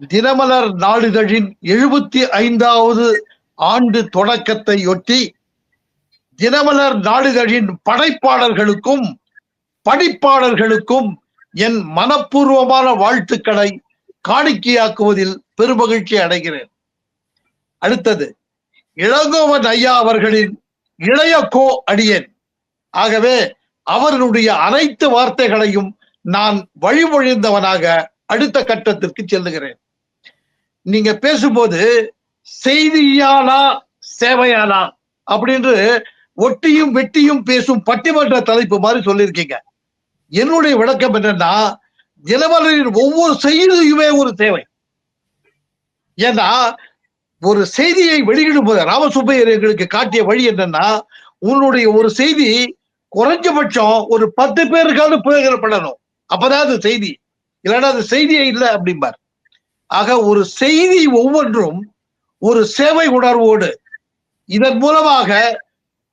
தினமலர் நாளிதழின் 75வது ஆண்டு தொடக்கத்தையொட்டி தினமலர் நாளிதழின் படைப்பாளர்களுக்கும் படிப்பாளர்களுக்கும் என் மனப்பூர்வமான வாழ்த்துக்களை காணிக்கையாக்குவதில் பெருமகிழ்ச்சி அடைகிறேன். அடுத்தது இளங்கோவன் ஐயா அவர்களின் இளைய கோ அடியேன். ஆகவே அவர்களுடைய அனைத்து வார்த்தைகளையும் நான் வழிமொழிந்தவனாக அடுத்த கட்டத்திற்கு செல்லுகிறேன். நீங்க பேசும்போது செய்தியானா சேவையானா அப்படின்னு ஒட்டியும் வெட்டியும் பேசும் பட்டிமன்ற தலைப்பு மாதிரி சொல்லியிருக்கீங்க. என்னுடைய விளக்கம் என்னன்னா, தினமலரின் ஒவ்வொரு செய்தியுமே ஒரு சேவை. ஏன்னா ஒரு செய்தியை வெளியிடும் போது ராமசுப்பையர் எங்களுக்கு காட்டிய வழி என்னன்னா, உன்னுடைய ஒரு செய்தி குறைஞ்சபட்சம் ஒரு 10 பேருக்காவது பிரயோஜனப்படணும், அப்பதான் அது செய்தி, இல்லைன்னா அது செய்தியே இல்லை அப்படிம்பார். ஆக ஒரு செய்தி ஒவ்வொன்றும் ஒரு சேவை உணர்வோடு, இதன் மூலமாக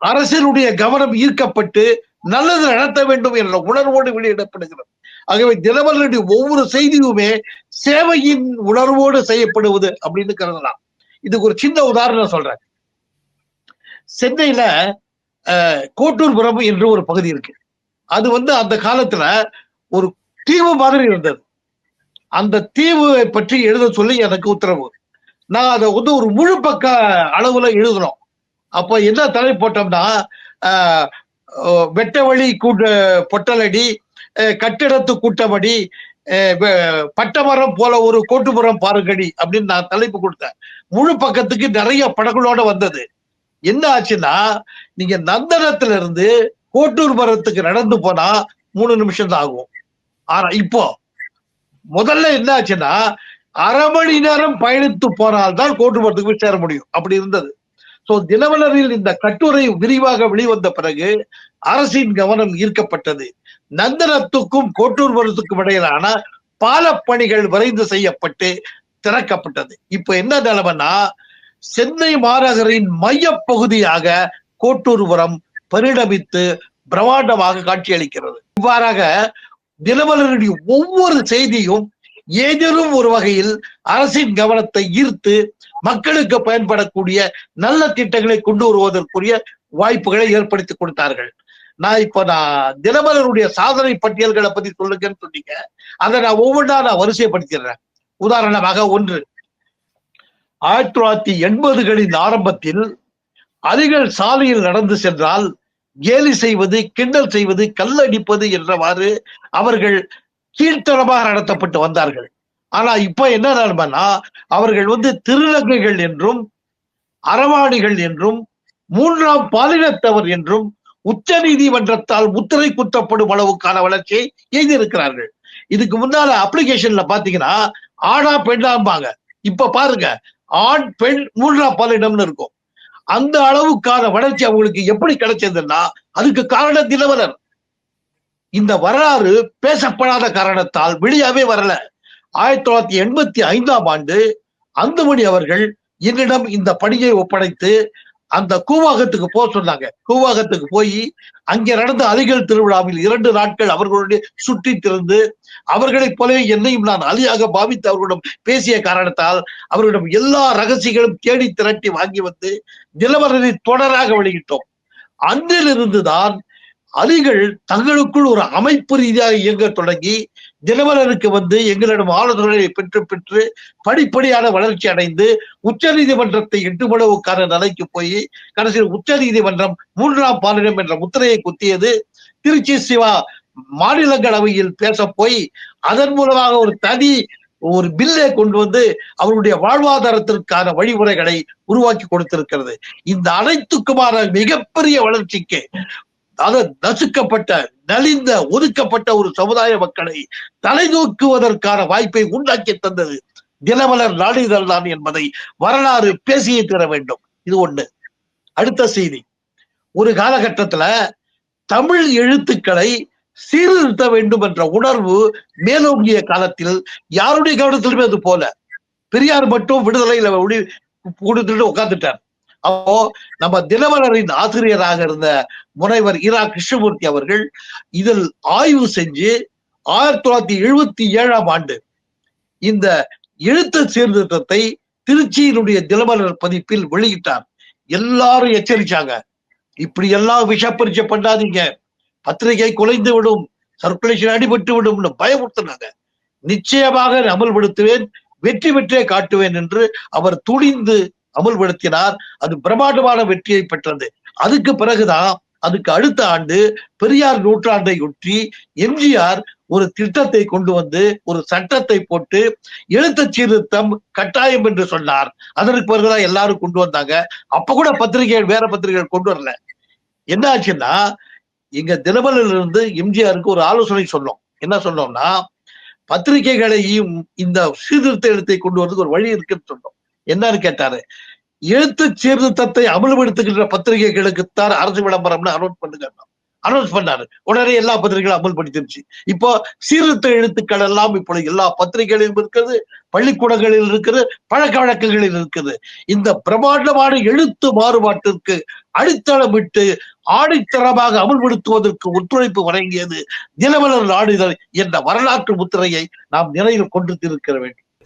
அரசினுடைய கவனம் ஈர்க்கப்பட்டு நல்லது நடத்த வேண்டும் என்ற உணர்வோடு வெளியிடப்படுகிறது. ஆகவே தினமலருடைய ஒவ்வொரு செய்தியுமே சேவையின் உணர்வோடு செய்யப்படுவது அப்படின்னு கருதலாம். இதுக்கு ஒரு சின்ன உதாரணம் சொல்றேன். சென்னையில கோட்டூர்புரம் என்று ஒரு பகுதி இருக்கு. அது அந்த காலத்துல ஒரு தீவு மாதிரி இருந்தது. அந்த தீவை பற்றி எழுத சொல்லி எனக்கு உத்தரவு. நான் அதை ஒரு முழு பக்க அளவுல எழுதுறோம். அப்ப என்ன தலை போட்டோம்னா, வெட்ட வழி பொட்டலடி, கட்டிடத்து கூட்டமடி, பட்டமரம் போல ஒரு கோட்டுப்புறம் பாருங்கடி அப்படின்னு நான் தலைப்பு கொடுத்தேன். முழு பக்கத்துக்கு நிறைய படங்களோட வந்தது. என்ன ஆச்சுன்னா, நீங்க நந்தனத்துல இருந்து கோட்டூர்புரத்துக்கு நடந்து போனா 3 நிமிஷம் தான் ஆகும். ஆனா இப்போ முதல்ல என்ன ஆச்சுன்னா, அரை மணி நேரம் பயணித்து போனால்தான் கோட்டூர்புரத்துக்கு போய் சேர முடியும். அப்படி இருந்தது. சோ தினமலரில் இந்த கட்டுரை விரிவாக வெளிவந்த பிறகு அரசின் கவனம் ஈர்க்கப்பட்டது. நந்தனத்துக்கும் கோட்டூர்புரத்துக்கும் இடையிலான பாலப்பணிகள் விரைந்து செய்யப்பட்டு திறக்கப்பட்டது. இப்ப என்ன நிலைமைன்னா, சென்னை மாநகரின் மைய பகுதியாக கோட்டூர்புரம் பரிணமித்து பிரம்மாண்டமாக காட்சியளிக்கிறது. இவ்வாறாக தினமலருடைய ஒவ்வொரு செய்தியும் ஏதேனும் ஒரு வகையில் அரசின் கவனத்தை ஈர்த்து மக்களுக்கு பயன்படக்கூடிய நல்ல திட்டங்களை கொண்டு வருவதற்குரிய வாய்ப்புகளை ஏற்படுத்தி கொடுத்தார்கள். நான் தினமலருடைய சாதனை பட்டியல்களை பத்தி சொல்லுங்கன்னு சொன்னீங்க. அதை நான் ஒவ்வொன்றா வரிசைப்படுத்திடுறேன். உதாரணமாக, 1, 1980களின் ஆரம்பத்தில் அதிகள் சாலையில் நடந்து சென்றால் கேலி செய்வது, கிண்டல் செய்வது, கல்லடிப்பது என்றவாறு அவர்கள் கீழ்த்தரமாக நடத்தப்பட்டு வந்தார்கள். ஆனா இப்ப என்ன நடந்தா, அவர்கள் திருநங்கைகள் என்றும் அறவாணிகள் என்றும் 3ஆம் பாலினத்தவர் என்றும் உச்ச நீதிமன்றத்தால் முத்திரை குத்தப்படும் அளவுக்கான வளர்ச்சியை எய்திருக்கிறார்கள். இதுக்கு முன்னால அப்ளிகேஷன்ல பாத்தீங்கன்னா ஆணா பெண்ணாம்பாங்க. இப்ப பாருங்க, ஆண் பெண் 3ஆம் பாலினம்னு இருக்கும். அந்த அளவுக்கான வளர்ச்சி அவங்களுக்கு எப்படி கிடைச்சதுன்னா, அதுக்கு காரணம் தினமலர். இந்த வரலாறு பேசப்படாத காரணத்தால் வெளியாவே வரல. 1985ஆம் ஆண்டு அந்துமணி அவர்கள் என்னிடம் இந்த பணியை ஒப்படைத்து அந்த கூவாகத்துக்கு போக சொன்னாங்க. கூவாகத்துக்கு போய் அங்கே நடந்த அலிகள் திருவிழாவில் 2 நாட்கள் அவர்களுடைய சுற்றி திறந்து, அவர்களைப் போலவே என்னையும் நான் அலியாக பாவித்து அவர்களிடம் பேசிய காரணத்தால் அவர்களிடம் எல்லா ரகசியங்களும் தேடி திரட்டி வாங்கி தினமலரை தொடராக வெளியிட்டோம். அன்றிலிருந்துதான் அலிகள் தங்களுக்குள் ஒரு அமைப்பு ரீதியாக இயங்க தொடங்கி தினமலருக்கு எங்களிடம் ஆலோசனைகளை பெற்று படிப்படியான வளர்ச்சி அடைந்து உச்ச நீதிமன்றத்தை எட்டுமளவுக்கான நிலைக்கு போய் கடைசியில் உச்ச நீதிமன்றம் 3ஆம் பாலினம் என்ற முத்திரையை குத்தியது. திருச்சி சிவா மாநிலங்களவையில் பேச போய் அதன் மூலமாக ஒரு பில்லை கொண்டு அவருடைய வாழ்வாதாரத்திற்கான வழிமுறைகளை உருவாக்கி கொடுத்திருக்கிறது. இந்த அனைத்துக்குமான மிகப்பெரிய வளர்ச்சிக்கு நசுக்கப்பட்ட, நலிந்த, ஒதுக்கப்பட்ட ஒரு சமுதாய மக்களை தலை தூக்குவதற்கான வாய்ப்பை உண்டாக்கி தந்தது தினமலர் நாளிதழ் தான் என்பதை வரலாறு பேசியே தர வேண்டும். இது 1. அடுத்த செய்தி, ஒரு காலகட்டத்துல தமிழ் எழுத்துக்களை சீர்திருத்த வேண்டும் என்ற உணர்வு மேலோங்கிய காலத்தில் யாருடைய கவனத்திலுமே அது போல. பெரியார் மட்டும் விடுதலையில கொடுத்துட்டு உட்கார்ந்துட்டார். அப்போ நம்ம தினமலரின் ஆசிரியராக இருந்த முனைவர் இரா கிருஷ்ணமூர்த்தி அவர்கள் இதில் ஆய்வு செஞ்சு 1977ஆம் ஆண்டு இந்த எழுத்து சீர்திருத்தத்தை திருச்சியினுடைய தினமலர் பதிப்பில் வெளியிட்டார். எல்லாரும் எச்சரிச்சாங்க, இப்படி எல்லாம் விஷப்பரீட்சை பண்ணாதீங்க, பத்திரிகை குலைந்து விடும், சர்க்குலேஷன் அடிபட்டு விடும் பயமுறுத்தினாங்க. நிச்சயமாக அமல்படுத்துவேன், வெற்றி பெற்றே காட்டுவேன் என்று அவர் துணிந்து அமல்படுத்தினார். அது பிரம்மாண்டமான வெற்றியை பெற்றது. அதுக்கு பிறகுதான், அதுக்கு அடுத்த ஆண்டு பெரியார் நூற்றாண்டை ஒட்டி எம்ஜிஆர் ஒரு திட்டத்தை கொண்டு வந்து ஒரு சட்டத்தை போட்டு எழுத்து சீர்திருத்தம் கட்டாயம் என்று சொன்னார். அதற்கு பிறகுதான் எல்லாரும் கொண்டு வந்தாங்க. அப்ப கூட பத்திரிகைகள், வேற பத்திரிகைகள் கொண்டு வரல. என்ன ஆச்சுன்னா, இங்க தினமலரில் இருந்து எம்ஜிஆருக்கு ஒரு ஆலோசனை சொன்னோம். என்ன சொன்னோம்னா, பத்திரிகைகளையும் இந்த சீர்திருத்த எழுத்தை கொண்டு வரதுக்கு ஒரு வழி இருக்குன்னு சொன்னோம். என்னன்னு கேட்டாரு, எழுத்து சீர்திருத்தத்தை அமல்படுத்துகின்ற பத்திரிகைகளுக்குத்தான் அரசு விளம்பரம்னு அனௌன்ஸ் பண்ணாரு. உடனே எல்லா பத்திரிகைகளும் அமல்படுத்திருச்சு. இப்போ சீர்திருத்த எழுத்துக்கள் எல்லாம் இப்பொழுது எல்லா பத்திரிகைகளிலும் இருக்கிறது, பள்ளிக்கூடங்களில் இருக்கிறது, பழக்க வழக்கங்களில் இருக்குது. இந்த பிரம்மாண்டமான எழுத்து மாறுபாட்டிற்கு அடித்தளமிட்டு ஆணித்தரமாக அமல்படுத்துவதற்கு ஒத்துழைப்பு வழங்கியது தினமலர் நாளிதழ் என்ற வரலாற்று முத்திரையை நாம் நினைவில் கொண்டு இருக்க வேண்டும்.